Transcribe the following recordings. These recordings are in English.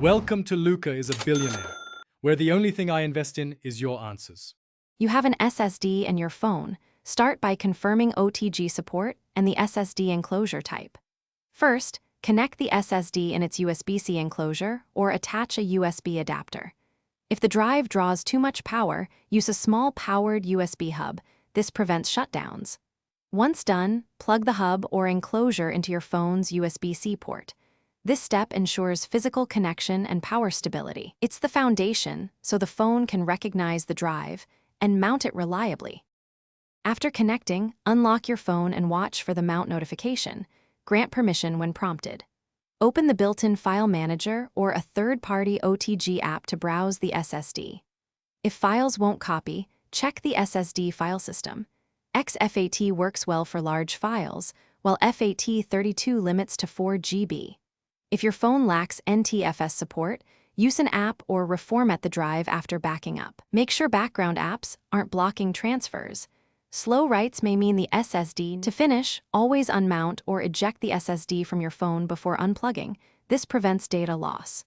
Welcome to Luca is a Billionaire, where the only thing I invest in is your answers. You have an SSD in your phone. Start by confirming OTG support and the SSD enclosure type. First, connect the SSD in its USB-C enclosure or attach a USB adapter. If the drive draws too much power, use a small powered USB hub. This prevents shutdowns. Once done, plug the hub or enclosure into your phone's USB-C port. This step ensures physical connection and power stability. It's the foundation, so the phone can recognize the drive and mount it reliably. After connecting, unlock your phone and watch for the mount notification. Grant permission when prompted. Open the built-in file manager or a third-party OTG app to browse the SSD. If files won't copy, check the SSD file system. XFAT works well for large files, while FAT32 limits to 4 GB. If your phone lacks NTFS support, use an app or reformat the drive after backing up. Make sure background apps aren't blocking transfers. Slow writes may mean the SSD. To finish, always unmount or eject the SSD from your phone before unplugging. This prevents data loss.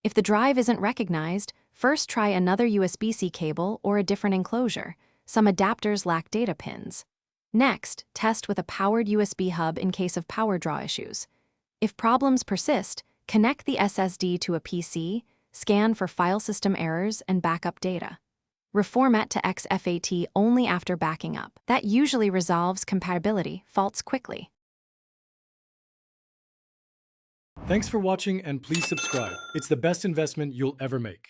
If the drive isn't recognized, first try another USB-C cable or a different enclosure. Some adapters lack data pins. Next, test with a powered USB hub in case of power draw issues. If problems persist, connect the SSD to a PC, scan for file system errors, and backup data. Reformat to XFAT only after backing up. That usually resolves compatibility faults quickly. Thanks for watching and please subscribe. It's the best investment you'll ever make.